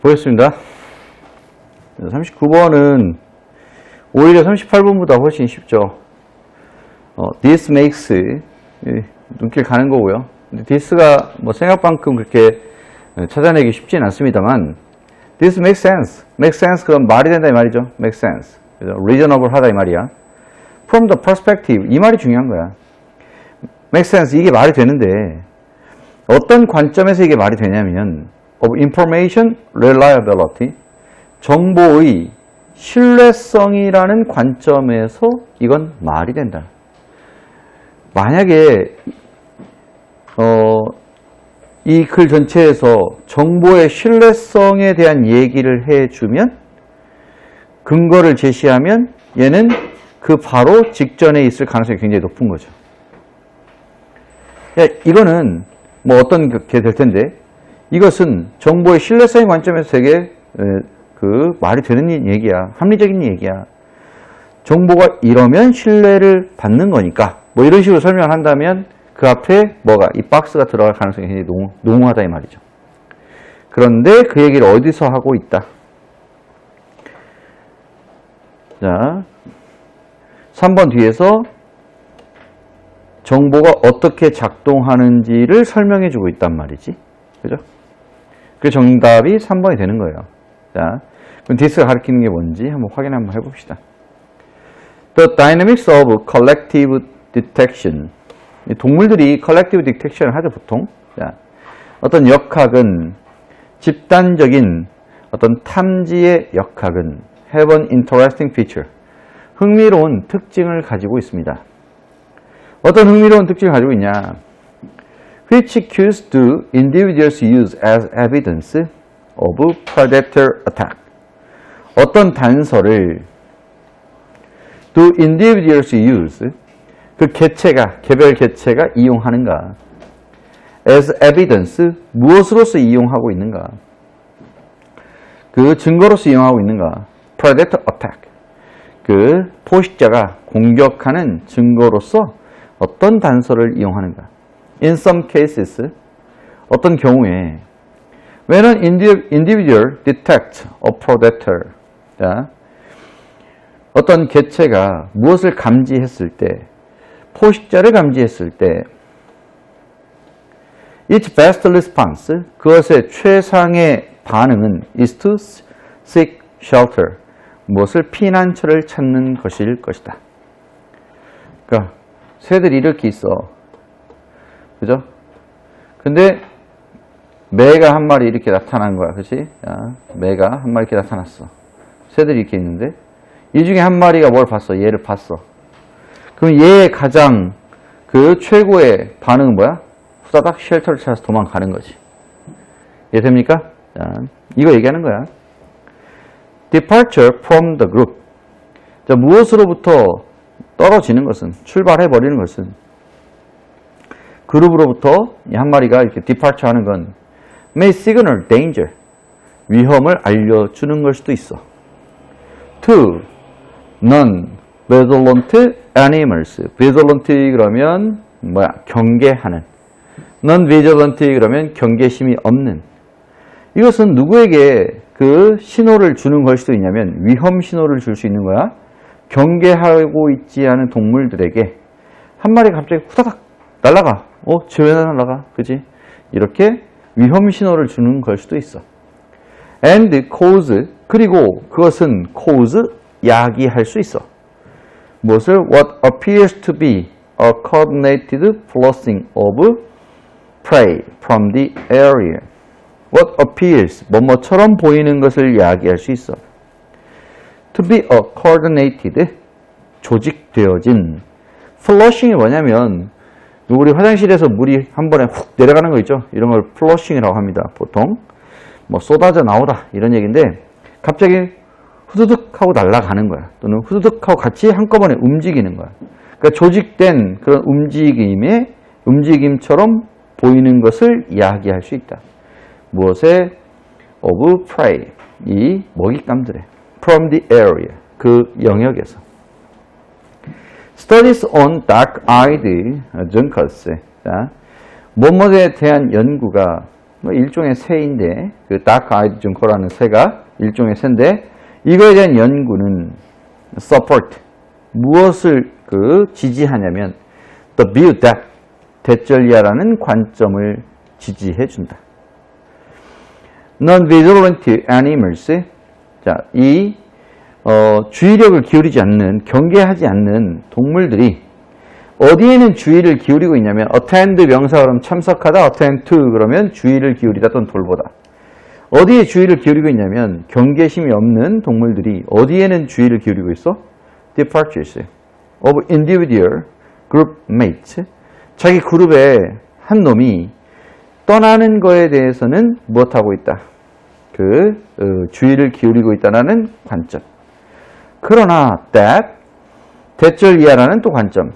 보겠습니다. 39번은 오히려 38번보다 훨씬 쉽죠. This makes 눈길 가는 거고요. 근데 this가 뭐 생각만큼 그렇게 찾아내기 쉽진 않습니다만 This makes sense. Makes sense 그럼 말이 된다 이 말이죠. Makes sense. 그래서 reasonable 하다 이 말이야. From the perspective 이 말이 중요한 거야. Makes sense 이게 말이 되는데 어떤 관점에서 이게 말이 되냐면 of information reliability 정보의 신뢰성이라는 관점에서 이건 말이 된다. 만약에 이 글 전체에서 정보의 신뢰성에 대한 얘기를 해주면 근거를 제시하면 얘는 그 바로 직전에 있을 가능성이 굉장히 높은 거죠. 이거는 뭐 어떤 게 될 텐데 이것은 정보의 신뢰성의 관점에서 되게 말이 되는 얘기야. 합리적인 얘기야. 정보가 이러면 신뢰를 받는 거니까 뭐 이런 식으로 설명을 한다면 그 앞에 뭐가 이 박스가 들어갈 가능성이 굉장히 농후하다 이 말이죠. 그런데 그 얘기를 어디서 하고 있다. 자, 3번 뒤에서 정보가 어떻게 작동하는지를 설명해 주고 있단 말이지. 그죠? 그 정답이 3번이 되는 거예요. 자, 그럼 this가 가리키는 게 뭔지 한번 확인 한번 해봅시다. The dynamics of collective detection. 동물들이 collective detection을 하죠, 보통. 자, 어떤 역학은 집단적인 어떤 탐지의 역학은 have an interesting feature. 흥미로운 특징을 가지고 있습니다. 어떤 흥미로운 특징을 가지고 있냐? Which cues do individuals use as evidence of predator attack? 어떤 단서를 do individuals use? 그 개별 개체가 이용하는가? as evidence, 무엇으로서 이용하고 있는가? 그 증거로서 이용하고 있는가? predator attack, 그 포식자가 공격하는 증거로서 어떤 단서를 이용하는가? In some cases, 어떤 경우에 when an individual detects a predator, 자, 어떤 개체가 무엇을 감지했을 때, 포식자를 감지했을 때 its best response, 그것의 최상의 반응은 is to seek shelter, 무엇을 피난처를 찾는 것일 것이다. 그러니까 새들이 이렇게 있어. 그죠? 근데 매가 한 마리 이렇게 나타난 거야. 그치? 매가 한 마리 이렇게 나타났어. 새들이 이렇게 있는데 이 중에 한 마리가 뭘 봤어? 얘를 봤어. 그럼 얘의 가장 그 최고의 반응은 뭐야? 후다닥 쉘터를 찾아서 도망가는 거지. 이해됩니까? 자, 이거 얘기하는 거야. Departure from the group. 자, 무엇으로부터 떨어지는 것은, 출발해버리는 것은, 그룹으로부터 한 마리가 이렇게 departure 하는 건 may signal danger, 위험을 알려주는 걸 수도 있어. To non-vigilant animals. vigilant 그러면 뭐야? 경계하는. non-vigilant 그러면 경계심이 없는. 이것은 누구에게 그 신호를 주는 걸 수도 있냐면 위험 신호를 줄 수 있는 거야. 경계하고 있지 않은 동물들에게 한 마리가 갑자기 후다닥 날아가. 쟤 왜 날아가? 그지? 이렇게 위험 신호를 주는 걸 수도 있어. And cause, 그리고 그것은 cause, 야기할 수 있어. 무엇을? What appears to be a coordinated flushing of prey from the area. What appears, 뭐뭐처럼 보이는 것을 야기할 수 있어. To be a coordinated, 조직되어진. flushing이 뭐냐면 우리 화장실에서 물이 한 번에 훅 내려가는 거 있죠. 이런 걸 flushing이라고 합니다. 보통 뭐 쏟아져 나오다 이런 얘기인데 갑자기 후두둑 하고 날아가는 거야. 또는 후두둑 하고 같이 한꺼번에 움직이는 거야. 그러니까 조직된 그런 움직임처럼 보이는 것을 야기할 수 있다. 무엇에? of prey, 이 먹잇감들의 from the area, 그 영역에서. Studies on dark-eyed junkers. 자, 뭐뭐에 대한 연구가 뭐 일종의 새인데, 그 다크 아이드 증코라는 새가 일종의 새인데, 이거에 대한 연구는 support, 무엇을 지지하냐면 the view that, 대절이야라는 관점을 지지해준다. Non-vigilant animals, 자, 이 주의력을 기울이지 않는, 경계하지 않는 동물들이 어디에는 주의를 기울이고 있냐면 attend 명사 그러면 참석하다, attend to 그러면 주의를 기울이다 또는 돌보다. 어디에 주의를 기울이고 있냐면 경계심이 없는 동물들이 어디에는 주의를 기울이고 있어? Departures of individual group mates. 자기 그룹의 한 놈이 떠나는 거에 대해서는 무엇하고 있다? 주의를 기울이고 있다는 관점. 그러나 that, 대절이야라는 또 관점.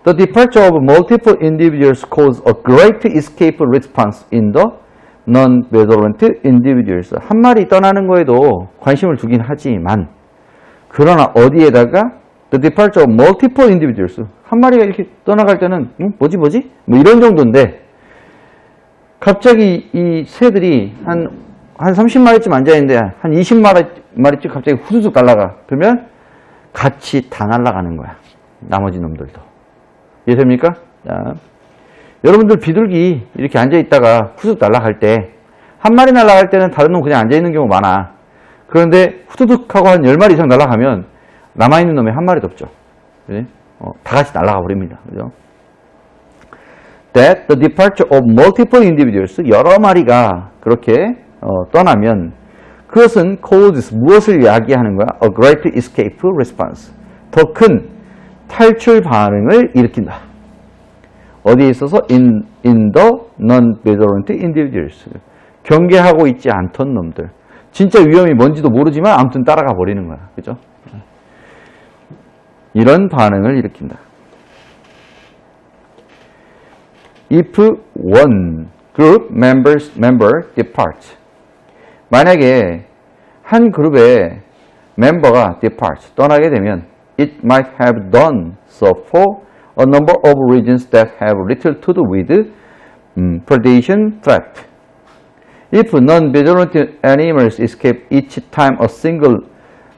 The departure of multiple individuals cause a great escape response in the non-vigilant individuals. 한 마리 떠나는 거에도 관심을 두긴 하지만, 그러나 어디에다가 the departure of multiple individuals, 한 마리가 이렇게 떠나갈 때는 뭐지? 뭐 이런 정도인데, 갑자기 이 새들이 한 30마리쯤 앉아있는데 한 20마리쯤 갑자기 후두둑 날아가. 그러면 같이 다 날아가는 거야. 나머지 놈들도. 이해됩니까? 자, 여러분들 비둘기 이렇게 앉아있다가 후두둑 날아갈 때, 한 마리 날아갈 때는 다른 놈 그냥 앉아있는 경우 많아. 그런데 후두둑 하고 한 10마리 이상 날아가면 남아있는 놈이 한 마리도 없죠. 그래? 다 같이 날아가 버립니다. 그죠? That the departure of multiple individuals, 여러 마리가 그렇게 떠나면 그것은 causes, 무엇을 야기하는 거야? A great escape response, 더 큰 탈출 반응을 일으킨다. 어디에 있어서? In the non-vigilant individuals, 경계하고 있지 않던 놈들. 진짜 위험이 뭔지도 모르지만 아무튼 따라가 버리는 거야. 그죠? 이런 반응을 일으킨다. If one group member departs, 만약에 한 그룹의 멤버가 departs, 떠나게 되면 it might have done so for a number of reasons that have little to do with predation threat. If non-vigilant animals escape each time a single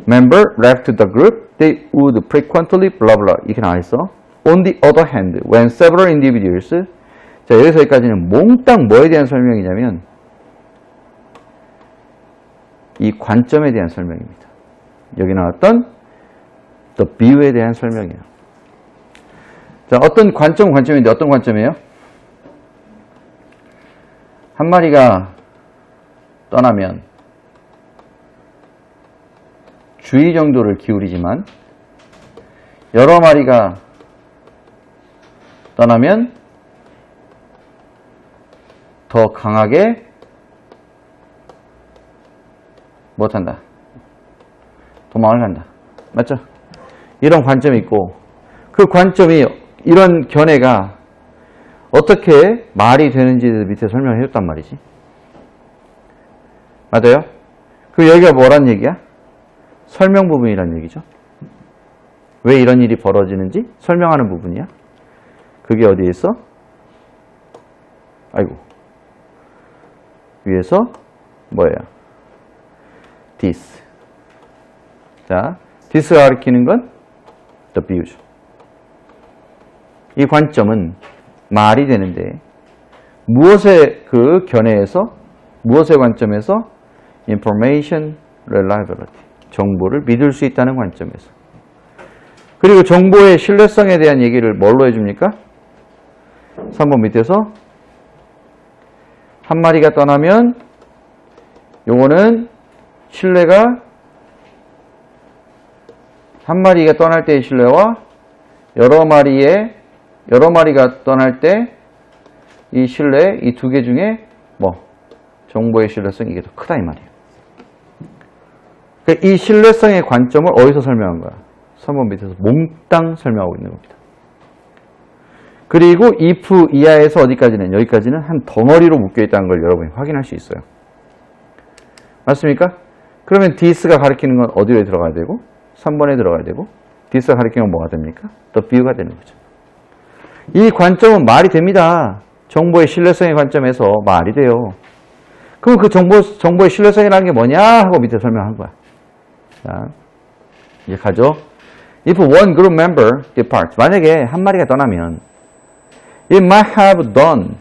member left the group, they would frequently blah blah. 이렇게 나와 있어. On the other hand, when several individuals, 자, 여기서 여기까지는 몽땅 뭐에 대한 설명이냐면 이 관점에 대한 설명입니다. 여기 나왔던 the view에 대한 설명이에요. 자, 어떤 관점인데 어떤 관점이에요? 한 마리가 떠나면 주의 정도를 기울이지만 여러 마리가 떠나면 더 강하게 못한다. 도망을 간다. 맞죠? 이런 관점이 있고, 그 관점이, 이런 견해가 어떻게 말이 되는지 밑에 설명을 해줬단 말이지. 맞아요? 그럼 여기가 뭐란 얘기야? 설명 부분이란 얘기죠. 왜 이런 일이 벌어지는지 설명하는 부분이야. 그게 어디에 있어? 아이고. 위에서 뭐예요? this. 자, this가 가리키는 건 the view죠. 이 관점은 말이 되는데 무엇의 그 견해에서, 무엇의 관점에서? information reliability, 정보를 믿을 수 있다는 관점에서. 그리고 정보의 신뢰성에 대한 얘기를 뭘로 해줍니까? 3번 밑에서 한 마리가 떠나면 요거는 신뢰가, 한 마리가 떠날 때의 신뢰와 여러 마리가 떠날 때 이 신뢰, 이 두 개 중에 정보의 신뢰성이 이게 더 크다 이 말이에요. 그러니까 이 신뢰성의 관점을 어디서 설명한 거야? 3번 밑에서 몽땅 설명하고 있는 겁니다. 그리고 if 이하에서 어디까지는? 여기까지는 한 덩어리로 묶여있다는 걸 여러분이 확인할 수 있어요. 맞습니까? 그러면 this가 가리키는 건 어디에 들어가야 되고 3번에 들어가야 되고 this가 가리키는 건 뭐가 됩니까? the view가 되는 거죠. 이 관점은 말이 됩니다. 정보의 신뢰성의 관점에서 말이 돼요. 그럼 그 정보의 신뢰성이라는 게 뭐냐 하고 밑에 설명한 거야. 자, 이제 가죠. If one group member departs, 만약에 한 마리가 떠나면 it might have done,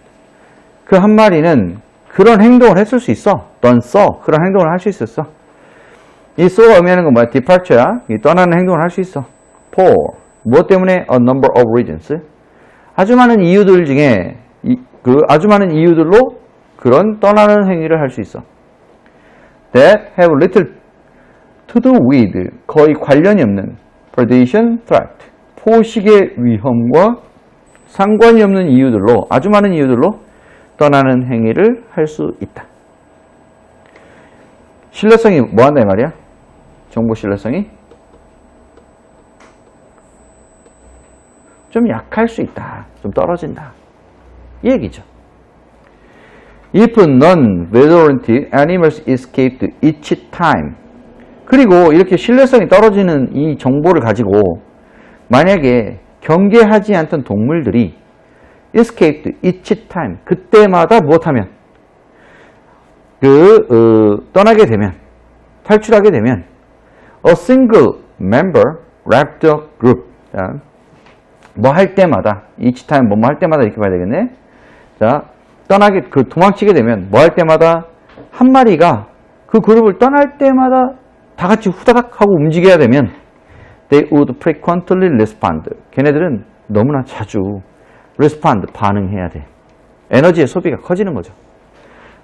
그 한 마리는 그런 행동을 했을 수 있어. done so, 그런 행동을 할 수 있었어. 이 so가 의미하는 건 뭐야? departure야. 이 떠나는 행동을 할 수 있어. for, 무엇 때문에? a number of reasons. 아주 많은 이유들 중에 아주 많은 이유들로 그런 떠나는 행위를 할 수 있어. That have little to do with, 거의 관련이 없는 predation, threat, 포식의 위험과 상관이 없는 이유들로, 아주 많은 이유들로 떠나는 행위를 할 수 있다. 신뢰성이 뭐한다 이 말이야? 정보 신뢰성이 좀 약할 수 있다. 좀 떨어진다. 이 얘기죠. If non-vigilant animals escaped each time. 그리고 이렇게 신뢰성이 떨어지는 이 정보를 가지고 만약에 경계하지 않던 동물들이 escaped each time. 그때마다 무엇하면? 떠나게 되면, 탈출하게 되면 a single member left the group. 자, 뭐 할 때마다, each time 뭐 할 때마다 이렇게 봐야 되겠네. 자, 도망치게 되면 뭐 할 때마다 한 마리가 그 그룹을 떠날 때마다 다 같이 후다닥 하고 움직여야 되면 they would frequently respond. 걔네들은 너무나 자주 respond, 반응해야 돼. 에너지의 소비가 커지는 거죠.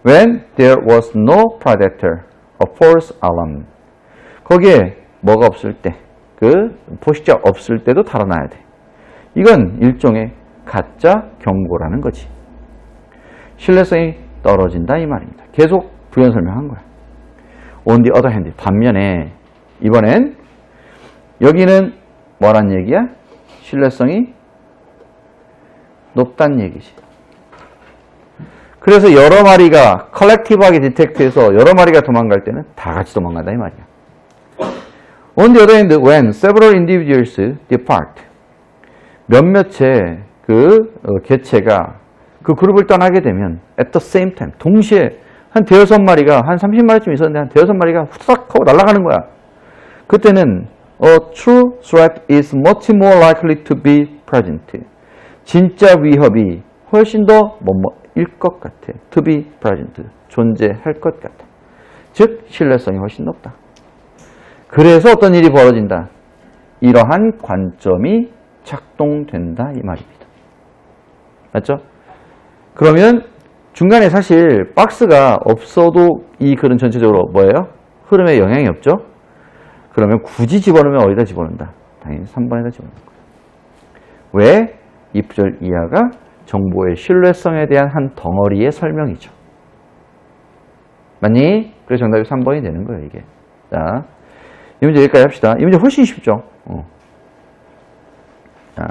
When there was no predator, a false alarm. 거기에 뭐가 없을 때, 그 포식자 없을 때도 달아나야 돼. 이건 일종의 가짜 경고라는 거지. 신뢰성이 떨어진다 이 말입니다. 계속 부연 설명한 거야. On the other hand, 반면에 이번엔 여기는 뭐란 얘기야? 신뢰성이 높다는 얘기지. 그래서 여러 마리가 컬렉티브하게 디텍트해서 여러 마리가 도망갈 때는 다 같이 도망간다 이 말이야. On the other hand, when several individuals depart, 몇몇의 개체가 그 그룹을 떠나게 되면 at the same time, 동시에 한 대여섯 마리가, 한 30마리쯤 있었는데 한 대여섯 마리가 후딱 하고 날아가는 거야. 그때는 a true threat is much more likely to be present. 진짜 위협이 훨씬 더 뭐뭐일 것 같아. to be present. 존재할 것 같아. 즉, 신뢰성이 훨씬 높다. 그래서 어떤 일이 벌어진다. 이러한 관점이 작동된다 이 말입니다. 맞죠? 그러면 중간에 사실 박스가 없어도 이 글은 전체적으로 뭐예요? 흐름에 영향이 없죠? 그러면 굳이 집어넣으면 어디다 집어넣는다? 당연히 3번에다 집어넣는 거예요. 왜? 이 구절 이하가 정보의 신뢰성에 대한 한 덩어리의 설명이죠. 맞니? 그래서 정답이 3번이 되는 거예요, 이게. 자, 이 문제 여기까지 합시다. 이 문제 훨씬 쉽죠? 자.